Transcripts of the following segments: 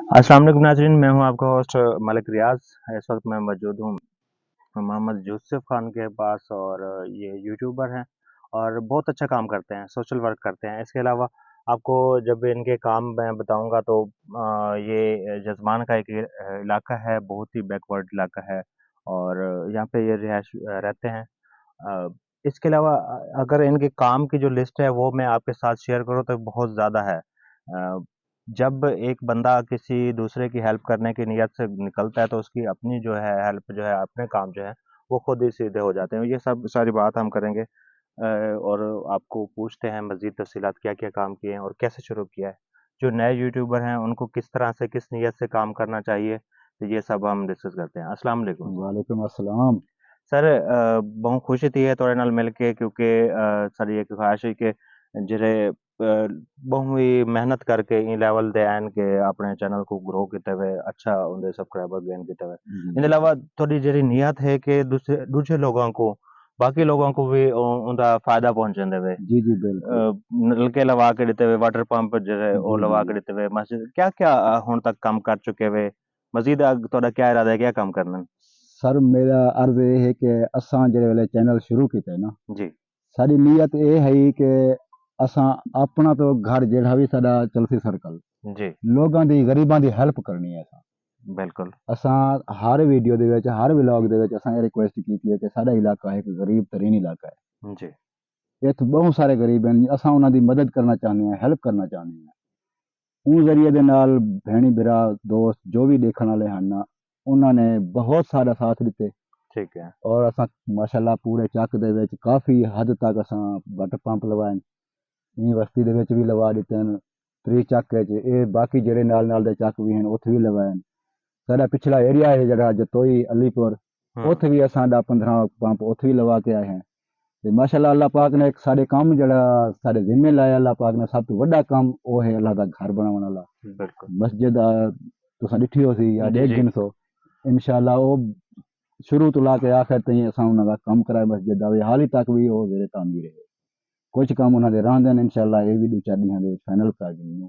अस्सलाम वालेकुम नाज़रीन, मैं हूं आपका होस्ट मलिक रियाज़। इस वक्त मैं मौजूद हूं मोहम्मद यूसुफ खान के पास और ये यूट्यूबर हैं और बहुत अच्छा काम करते हैं, सोशल वर्क करते हैं। इसके अलावा आपको जब इनके काम मैं बताऊंगा तो ये जज़मान का एक इलाका है, बहुत ही बैकवर्ड इलाका है और यहाँ पे ये रिहायश रहते हैं। अ, इसके अलावा अगर इनके काम की जो लिस्ट है वो मैं आपके साथ शेयर करूँ तो बहुत ज़्यादा है। जब एक बंदा किसी दूसरे की हेल्प करने की नीयत से निकलता है तो उसकी अपनी जो है हेल्प जो है, अपने काम जो है वो खुद ही सीधे हो जाते हैं। ये सब सारी बात हम करेंगे और आपको पूछते हैं मज़ीद तफ़सीलात क्या-क्या काम किए हैं और कैसे शुरू किया है। जो नए यूट्यूबर हैं उनको किस तरह से, किस नीयत से काम करना चाहिए, तो ये सब हम डिस्कस करते हैं। अस्सलाम वालेकुम। वालेकुम अस्सलाम। सर बहुत खुशी थी है थोड़े नाल मिल के क्योंकि साडी एक ख्वाहिश है कि ਜਿਹੜੇ बहुत ही मेहनत करके इन लेवल ते आन के अपने चैनल को ग्रो किते हुए अच्छा उनके सब्सक्राइबर गेन किते हुए जी इनके जी अलावा थोड़ी ਜਿਹੜੀ ਨੀਅਤ है कि दूसरे दूसरे लोगों को बाकी लोगों को भी ਉਹਦਾ फायदा पहुंचाते हुए जी जी बिल्कुल। नलके लवा के देते हुए वाटर पंप ਜਿਹੜੇ ਉਹ जी जी लवा के देते हुए मस्जिद क्या क्या ਹੁਣ तक काम कर चुके हुए मजीद ਤੁਹਾਡਾ क्या इरादा है क्या काम करना सर मेरा अर्ज ये है कि असां जेड़े वेले चैनल शुरू किते ना, जी साडी नीयत ये है कि असां अपना तो घर जेड़ा भी साडा चलसी सर्कल जी लोगां दी गरीबां दी हेल्प करनी है। बिल्कुल असां हर वीडियो दे विच हर व्लॉग दे विच असां ये रिक्वेस्ट कीती है कि साडा इलाका एक गरीब तरीन इलाका है। जी इत्थे बहुत सारे गरीब हैं, असां उन्हां दी मदद करना चाहते हैं, हेल्प करना चाहते हैं। उन जरिए दे नाल भैणी बिरा दोस्त जो भी देखने वाले हैं ना, उन्होंने बहुत सारा साथ दिते ठीक है और असां माशाल्लाह पूरे चक दे विच काफ़ी हद तक असां वाटर पंप लवाए इं बस्ती दे विच भी लवा दिते हैं। त्री चक ये बाकी जेड़े नाल नाल दे चक भी हैं उत्थे भी लवाए। साडा पिछला एरिया है जेड़ा जतोई अलीपुर, हम्म उत्थे भी असां 10-15 पंप उत्थे भी लवा के आए हैं। ते माशाल्लाह अल्लाह पाक ने एक साडे काम जेड़ा साडे जिम्मे लाया, अल्लाह पाक ने सब तो वड्डा काम वो है अल्लाह दा घर बनावन वाला। बिल्कुल मस्जिद तुसां ॾिठी होसी या जी ॾेख जी गिनसो इंशाअल्लाह वो शुरू तो ला के आखिर ताईं असां उन्हां दा कम कराए मस्जिद दा हाली तक भी वो जेड़े तामीर है कुछ काम उन्हां दे रहंदे ने इंशाअल्लाह ये भी 2-4 ॾींहां दे विच फाइनल कर देंगे।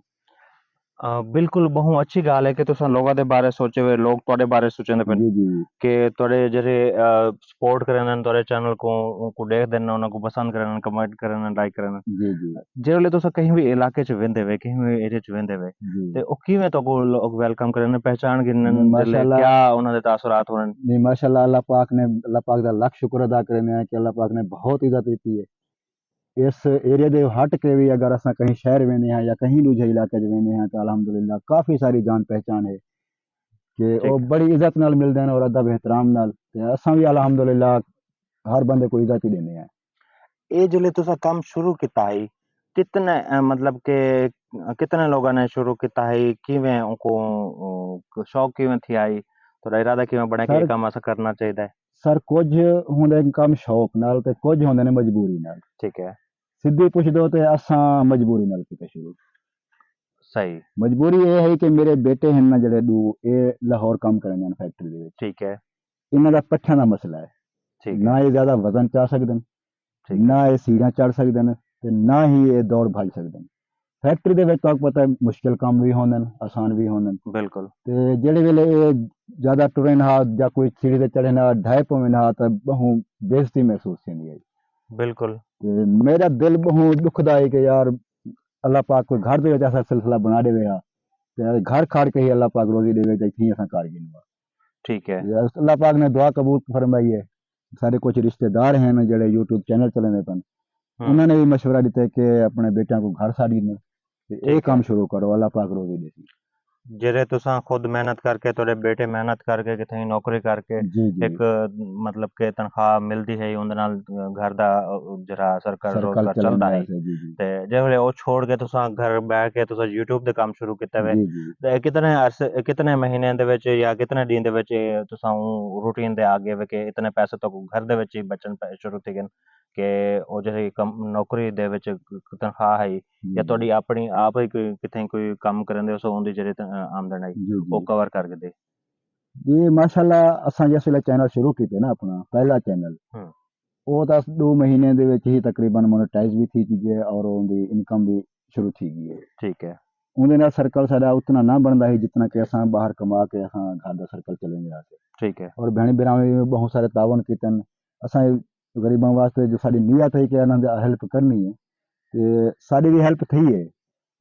बिल्कुल बहुत अच्छी गाल है कि तुसां लोगां दे बारे सोचे हुए लोग तुहाडे बारे सोचेंदे पिन जी जी कि तुहाडे जेह्ड़े सपोर्ट करन तुहाडे चैनल को उनको देखदे न उन्हां को पसंद करन कमेंट करन लाइक करन जी जी जेल्लै तुस कहीं भी इलाके च वेंदे वे कहीं भी एरिया च वेंदे वे जी ते ओह् किवें तोको लोग वेलकम करन पहचान गिनन नहीं जेल्लै माशाल्लाह। क्या उन्हां दे तासुरात होन नहीं माशाल्लाह अल्लाह पाक का लाख शुक्र अदा करने हैं कि अल्लाह पाक ने बहुत इज्जत दी है इस एरिया दे हट के भी अगर असां कहीं शहर वेंदे हैं या कहीं दूजे इलाके च वेंदे हैं तो अल्हम्दुलिल्लाह काफ़ी सारी जान पहचान है कि वो ठीक है बड़ी इज्जत नाल मिलदे हैं और अदब एहतराम नाल ते असां भी अल्हम्दुलिल्लाह हर बंदे को इज्जत ही देने हैं। ਇਹ ਜਿਹੜੇ ਤੁਸੀਂ ਕੰਮ ਸ਼ੁਰੂ ਕੀਤਾ ਹੈ कितने मतलब कि कितने लोगों ने शुरू किया है किवें उनको शौक किवें थी आई थोड़ा इरादा किवें बना कि ये सर काम ऐसा करना चाहिए सर कुछ हुंदे काम शौक नाल ते कुछ हुंदे ने मजबूरी नाल। ठीक है सिद्धी पुछ दो ते असां मजबूरी नाल कीते शुरू। सही मजबूरी ये है कि मेरे बेटे हैं ना जेड़े दो ये लाहौर काम करदे ने फैक्ट्री दे विच। ठीक है इन्हां दा पट्ठियां दा मसला है। ठीक ना है ये ज़्यादा वज़न चा सकदे ठीक है ना ये सीढ़ियाँ चढ़ सकदे न ते ना ही ये दौड़ भज सकदे न। फैक्ट्री दे विच तुहानू पता है मुश्किल काम भी होंदे न, आसान भी होंदे न। बिल्कुल ते जेड़े वेले ये ज़्यादा टुरे ना या कोई सीढ़ी ते चढ़े ना ढाए पवे ना ते बहु बेइज्जती महसूस थींदी है। बिल्कुल ते मेरा दिल बहु दुखदा है कि यार अल्लाह पाक कोई घर दे विच ऐसा सिलसिला बना देवे हा ते घर खाड़ के ही अल्लाह पाक रोज़ी देवे ते इत्थें ही असां घर गिनवा। ठीक है या अल्लाह पाक ने दुआ कबूल फरमाई है। साढ़े कुछ रिश्तेदार हैं न जेड़े यूट्यूब चैनल चलांदे पन, हम्म उन्होंने भी मशवरा दिता है कि अपने बेटियां को घर साड़ी ने ते ये ठीक है काम शुरू करो अल्लाह पाक रोज़ी देसी। ਜਿਹੜੇ ਤੁਸੀਂ ਖੁਦ ਮਿਹਨਤ ਕਰਕੇ ਤੁਹਾਡੇ ਬੇਟੇ ਮਿਹਨਤ ਕਰਕੇ ਕਿਤੇ ਨੌਕਰੀ ਕਰਕੇ जी जी ਇੱਕ ਮਤਲਬ ਕਿ ਤਨਖਾਹ ਮਿਲਦੀ ਹੈ ਉਹਦੇ ਨਾਲ ਘਰ ਦਾ ਜਿਹੜਾ ਸਰਕਾਰ सर्कल ਰੋਜ਼ਗਾਰ चलाने ਚੱਲਦਾ ਹੈ वास्ते जी जी ਤੇ ਜਿਹੜੇ ਉਹ ਛੋੜ ਕੇ ਤੁਸੀਂ ਘਰ ਬਹਿ ਕੇ ਤੁਸੀਂ YouTube ਦੇ ਕੰਮ ਸ਼ੁਰੂ ਕੀਤਾ ਵੇ जी जी ਤੇ ਕਿਤਨੇ ਅਰਸੇ ਕਿਤਨੇ ਮਹੀਨਿਆਂ ਦੇ ਵਿੱਚ ਜਾਂ ਕਿਤਨੇ ਦਿਨ ਦੇ ਵਿੱਚ ਤੁਸੀਂ ਰੂਟੀਨ ਦੇ ਆ ਗਏ ਵੇ ਕਿ ਇਤਨੇ ਪੈਸੇ ਤੋਂ ਘਰ ਦੇ ਵਿੱਚ ਹੀ ਬਚਣ ਸ਼ੁਰੂ ਤੇ ਗਏ ਕਿ ਉਹ ਜਿਹੜੀ ਨੌਕਰੀ ਦੇ ਵਿੱਚ ਤਨਖਾਹ ਹੈ जी ਜਾਂ जी ਤੁਹਾਡੀ ਆਪਣੀ ਆਪ ਹੀ ਕੋਈ ਕਿਤੇ ਕੋਈ ਕੰਮ ਕਰਨ ਦੇ ਸੋ ਉਹਦੀ ਜਿਹੜੀ ਆਮਦਨ ਆਈ जी ਉਹ जी कवर करके दे ये माशाल्लाह असां जिस वेले चैनल शुरू कीते ना अपना पहला चैनल हम्म वो तो 2 महीने दे विच ही तकरीबन मोनेटाइज भी थी चुकी है और उनकी इनकम भी शुरू थी गई है। ठीक है ਉਹਦੇ ਨਾਲ ਸਰਕਲ ਸਾਡਾ ਉਤਨਾ ਨਾ ਬਣਦਾ ਸੀ ਜਿतना कि असां बाहर कमा के असां घर ਦਾ ਸਰਕਲ ਚਲਾਉਂਦੇ ਹਾਂ ठीक है। और भेण भरावे भी बहुत सारे तावन कीते असां गरीबां वास्ते जो साडी नीयत है कि इन्हां दी हेल्प करनी है ते साडी भी हेल्प थी है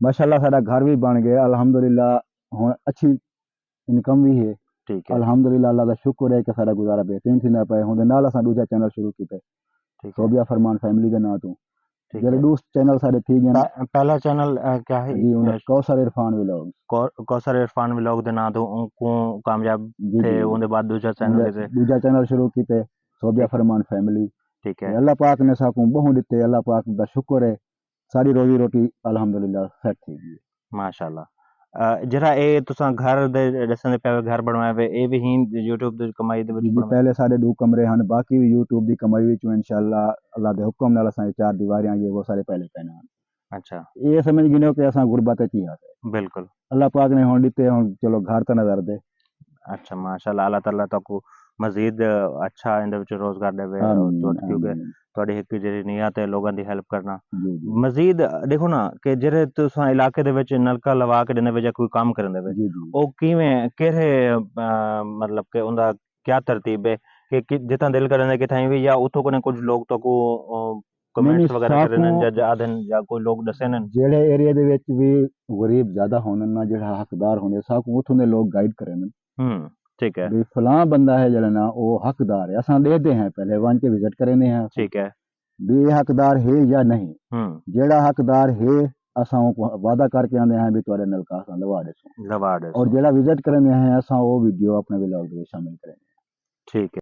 माशाअल्लाह साडा घर भी बन गया अल्हम्दुलिल्लाह हुण अच्छी इनकम भी है ठीक है। अल्हम्दुलिल्लाह अल्लाह दा शुक्र है कि साडा गुजारा बेहतरीन थींदा पिया हुंदे नाल असां दूजा चैनल शुरू कीता ठीक है। सोबिया फरमान फैमिली दे नां तो ठीक ਜਿਹੜੇ है। दूस चैनल साडे थी गए पहला चैनल क्या है? जी उन्हें कौसर इरफान व्लॉग कौसर इरफान व्लॉग दे नां तो उनको कामयाब जी थे। जी उनके बाद दूसरा चैनल कैसे? दूजा चैनल शुरू कीते सोबिया ठीक है। फरमान फैमिली ठीक ते है। अल्लाह पाक ने साकू बहु दिते अल्लाह पाक दा शुक्र है सारी रोजी रोटी अल्हम्दुलिल्लाह सेट थी गई माशाल्लाह। ਜਿਹੜਾ ਇਹ ਤੁਸੀਂ ਘਰ ਦੇ ਦੱਸਣ ਦੇ ਪਿਆ ਘਰ ਬਣਵਾਇਆ ਵੇ ਇਹ ਵੀ ਹੀ YouTube ਦੀ ਕਮਾਈ ਦੇ ਵਿੱਚ जी जी ਬਣਵਾਇਆ? पहले साढ़े 2 कमरे हैं बाकी भी यूट्यूब की कमाई विचों इंशाअल्लाह अल्लाह के हुक्म नाल असां 4 दीवारियां ये वो सारे पहले पैना अच्छा। ये समझ गिनो कि असां गुरबत च ही आ बिल्कुल। अल्लाह पाक ने हुण दिते हुण चलो घर तो नजर दे अच्छा माशाल्लाह अल्लाह ताला तक मजीद अच्छा ਇਹਦੇ ਵਿੱਚ ਰੋਜ਼ਗਾਰ ਦੇਵੇ आमीन ਕਿਉਂਕਿ आमीन ਤੁਹਾਡੀ ਇੱਕ ਜਿਹੜੀ ਨੀਅਤ ਹੈ ਲੋਕਾਂ ਦੀ ਹੈਲਪ ਕਰਨਾ जी जी ਮਜ਼ੀਦ ਦੇਖੋ ਨਾ ਕਿ ਜਿਹੜੇ ਤੁਸੀਂ ਇਲਾਕੇ ਦੇ ਵਿੱਚ ਨਲਕਾ ਲਵਾ ਕੇ ਦਿੰਦੇ ਵੇ ਜਾਂ ਕੋਈ ਕੰਮ ਕਰਨ ਦੇਵੇ जी जी ਉਹ ਕਿਵੇਂ ਕਿਹੜੇ ਮਤਲਬ ਕਿ ਉਹਦਾ ਕੀ ਤਰਤੀਬ ਹੈ ਕਿ ਜਿੱਦਾਂ ਦਿਲ ਕਰਨ ਕਿ ਥਾਂ ਵੀ ਜਾਂ ਉੱਥੋਂ ਕੋਨੇ ਕੁਝ ਲੋਕ ਤਾਂ ਕੋ नहीं नहीं ਕਮੈਂਟਸ ਵਗੈਰਾ ਕਰ ਰਹੇ साकू ਨੇ ਜਾਂ ਆਦਨ ਜਾਂ ਕੋਈ ਲੋਕ ਦੱਸੇ ਨੇ जेड़े एरिया दे विच भी गरीब ज्यादा होने ना जेड़ा हकदार होने साकू उथों दे लोग गाइड करें ठीक है। भी फलां बंदा है जड़ा ना वो हकदार है असां देते हैं पहले वन के विजिट करेंदे हैं ठीक है। भी ये हकदार है या नहीं जेड़ा हकदार है असां को वादा करके आंदे हैं भी तुहाडे नलका असां लवा देसो लवा और देसो जेड़ा विजिट करेंदे हैं असां वो वीडियो अपने व्लॉग में शामिल करेंगे ठीक है।